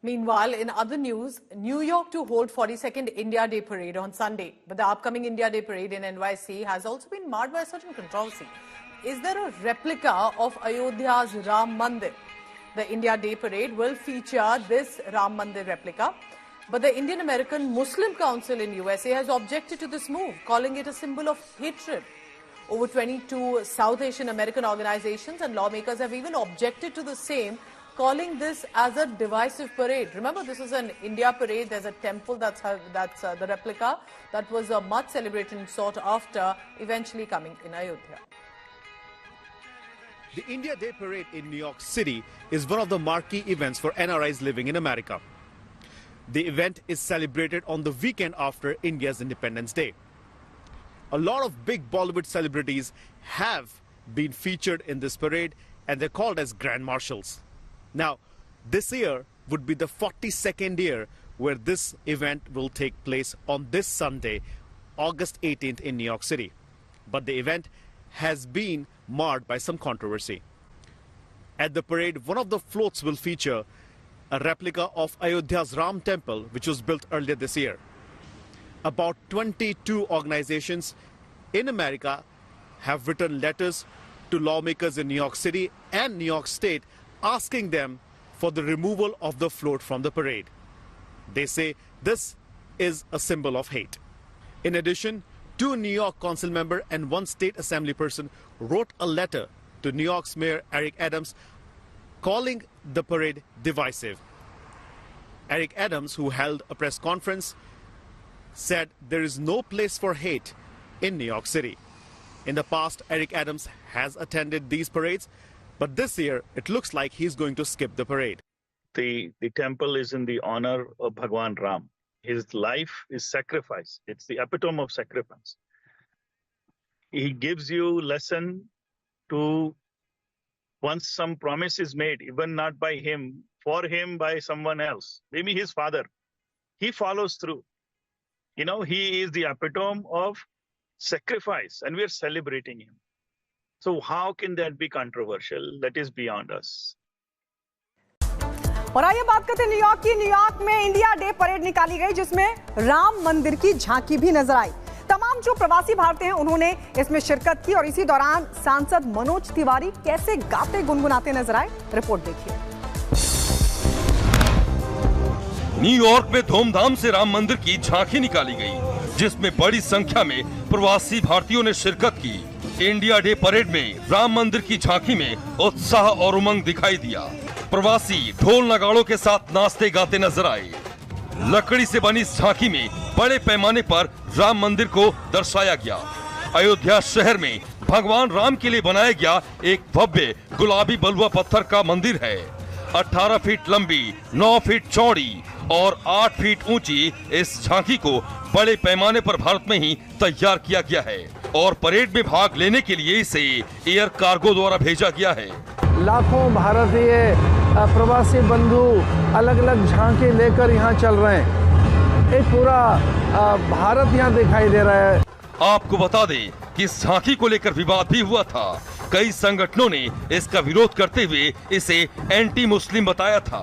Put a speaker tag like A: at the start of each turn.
A: Meanwhile, in other news, New York to hold 42nd India Day Parade on Sunday. But the upcoming India Day Parade in NYC has also been marred by a certain controversy. Is there a replica of Ayodhya's Ram Mandir? The India Day Parade will feature this Ram Mandir replica. But the Indian American Muslim Council in USA has objected to this move, calling it a symbol of hatred. Over 22 South Asian American organizations and lawmakers have even objected to the same, calling this as a divisive parade. Remember, this is an India parade. There's a temple that's the replica that was much celebrated and sought after, eventually coming in Ayodhya.
B: The India Day Parade in New York City is one of the marquee events for NRIs living in America. The event is celebrated on the weekend after India's Independence Day. A lot of big Bollywood celebrities have been featured in this parade, and they're called as Grand Marshals. Now, this year would be the 42nd year where this event will take place on this Sunday, August 18th in New York City. But the event has been marred by some controversy. At the parade, one of the floats will feature a replica of Ayodhya's Ram Temple, which was built earlier this year. About 22 organizations in America have written letters to lawmakers in New York City and New York State asking them for the removal of the float from the parade. They say this is a symbol of hate. In addition, 2 New York council members and 1 state assembly person wrote a letter to New York's Mayor Eric Adams calling the parade divisive. Eric Adams, who held a press conference, said there is no place for hate in New York City. In the past, Eric Adams has attended these parades, but this year it looks like he's going to skip the parade.
C: The temple is in the honor of Bhagwan Ram. His life is sacrifice. It's the epitome of sacrifice. He gives you lesson to, once some promise is made, even not by him, for him by someone else, maybe his father, he follows through. You know, he is the epitome of sacrifice, and we are celebrating him. So how can that be controversial? That is beyond us.
D: और आइए बात करते हैं New York की। New York में India day parade निकाली गई, जिसमें राम मंदिर की झांकी भी नजर आई। तमाम जो प्रवासी भारतीय हैं उन्होंने इसमें शिरकत की और इसी दौरान सांसद मनोज तिवारी कैसे गाते गुनगुनाते नजर आए, रिपोर्ट देखिए।
E: न्यूयॉर्क में धूमधाम से राम मंदिर की झांकी निकाली गई, जिसमें बड़ी संख्या में प्रवासी भारतीयों ने शिरकत की। इंडिया डे परेड में राम मंदिर की झांकी में उत्साह और उमंग दिखाई दिया। प्रवासी ढोल नगाड़ों के साथ नाचते गाते नजर आए। लकड़ी से बनी इस झांकी में बड़े पैमाने पर राम मंदिर को दर्शाया गया। अयोध्या शहर में भगवान राम के लिए बनाया गया एक भव्य गुलाबी बलुआ पत्थर का मंदिर है। 18 फीट लंबी, 9 फीट चौड़ी और 8 फीट ऊंची इस झांकी को बड़े पैमाने पर भारत में ही तैयार किया गया है और परेड में भाग लेने के लिए इसे एयर कार्गो द्वारा भेजा गया है।
F: लाखों भारतीय प्रवासी बंधु अलग अलग झांकी लेकर यहाँ चल रहे हैं। एक पूरा भारत यहाँ दिखाई दे रहा है।
E: आपको बता दें कि इस झांकी को लेकर विवाद भी हुआ था। कई संगठनों ने इसका विरोध करते हुए इसे एंटी मुस्लिम बताया था।